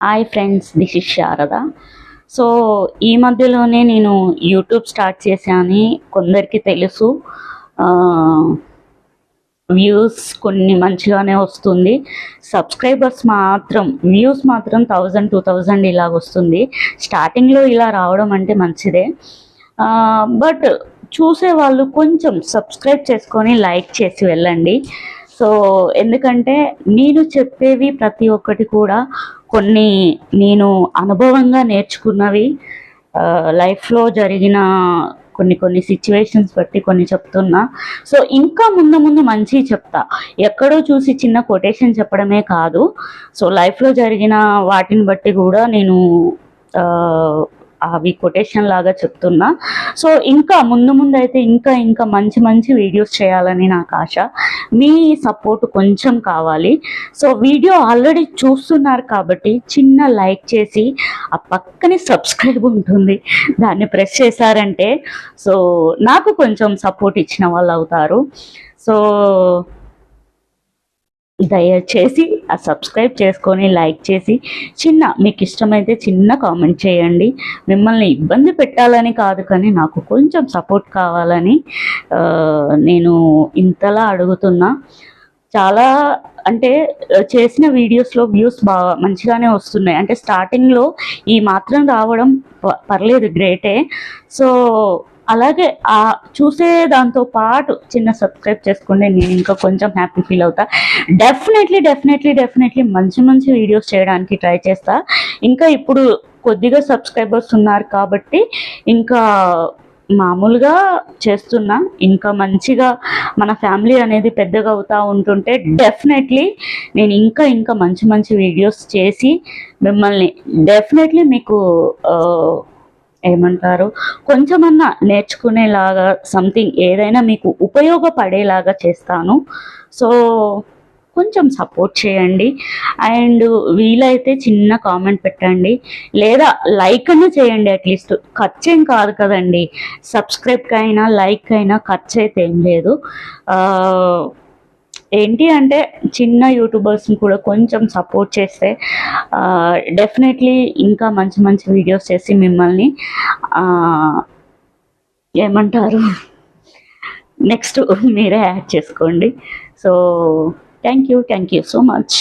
Hi friends, this is Sharada. So ఈ మధ్యలోనే నేను యూట్యూబ్ స్టార్ట్ చేశాను. కొందరికి తెలుసు, వ్యూస్ కొన్ని మంచిగానే వస్తుంది. సబ్స్క్రైబర్స్ మాత్రం వ్యూస్ మాత్రం 1000-2000 ఇలాగ వస్తుంది. స్టార్టింగ్లో ఇలా రావడం అంటే మంచిదే, బట్ చూసే వాళ్ళు కొంచెం సబ్స్క్రైబ్ చేసుకొని లైక్ చేసి వెళ్ళండి. సో ఎందుకంటే నేను చెప్పేవి ప్రతి ఒక్కటి కూడా కొన్ని నేను అనుభవంగా నేర్చుకున్నవి, లైఫ్లో జరిగిన కొన్ని సిచ్యువేషన్స్ బట్టి కొన్ని చెప్తున్నా. సో ఇంకా ముందు ముందు మంచి చెప్తా, ఎక్కడో చూసి చిన్న కొటేషన్ చెప్పడమే కాదు. సో లైఫ్లో జరిగిన వాటిని బట్టి కూడా నేను అవి కొటేషన్ లాగా చెప్తున్నా. సో ఇంకా ముందు అయితే ఇంకా మంచి మంచి వీడియోస్ చేయాలని నాకు ఆశ. మీ సపోర్ట్ కొంచెం కావాలి. సో వీడియో ఆల్రెడీ చూస్తున్నారు కాబట్టి చిన్న లైక్ చేసి ఆ పక్కనే సబ్స్క్రైబ్ ఉంటుంది, దాన్ని ప్రెస్ చేశారంటే సో నాకు కొంచెం సపోర్ట్ ఇచ్చిన వాళ్ళు అవుతారు. సో దయచేసి ఆ సబ్స్క్రైబ్ చేసుకొని లైక్ చేసి మీకు ఇష్టమైతే చిన్న కామెంట్ చేయండి. మిమ్మల్ని ఇబ్బంది పెట్టాలని కాదు, కానీ నాకు కొంచెం సపోర్ట్ కావాలని నేను ఇంతలా అడుగుతున్నా. చాలా అంటే చేసిన వీడియోస్లో వ్యూస్ బాగా మంచిగానే వస్తున్నాయి. అంటే స్టార్టింగ్లో ఈ మాత్రం రావడం పర్లేదు, గ్రేటే. సో అలాగే ఆ చూసే దాంతో పాటు చిన్న సబ్స్క్రైబ్ చేసుకుంటే నేను ఇంకా కొంచెం హ్యాపీ ఫీల్ అవుతా. డెఫినెట్లీ మంచి వీడియోస్ చేయడానికి ట్రై చేస్తా. ఇంకా ఇప్పుడు కొద్దిగా సబ్స్క్రైబర్స్ ఉన్నారు కాబట్టి ఇంకా మామూలుగా చేస్తున్నా. ఇంకా మంచిగా మన ఫ్యామిలీ అనేది పెద్దగా అవుతూ ఉంటుంటే డెఫినెట్లీ నేను ఇంకా మంచి వీడియోస్ చేసి మిమ్మల్ని డెఫినెట్లీ మీకు ఏమంటారు కొంచెమన్నా నేర్చుకునేలాగా సంథింగ్ ఏదైనా మీకు ఉపయోగపడేలాగా చేస్తాను. సో కొంచెం సపోర్ట్ చేయండి. అండ్ వీలైతే చిన్న కామెంట్ పెట్టండి, లేదా లైక్ అన్నా చేయండి. అట్లీస్ట్ ఖర్చు ఏం కాదు కదండి, సబ్స్క్రైబ్కి అయినా లైక్ అయినా ఖర్చు అయితే ఏం లేదు. ఏంటి అంటే చిన్న యూట్యూబర్స్ని కూడా కొంచెం సపోర్ట్ చేస్తే డెఫినెట్లీ ఇంకా మంచి వీడియోస్ చేసి మిమ్మల్ని ఏమంటారు నెక్స్ట్ మీరే యాడ్ చేసుకోండి. So thank you so much.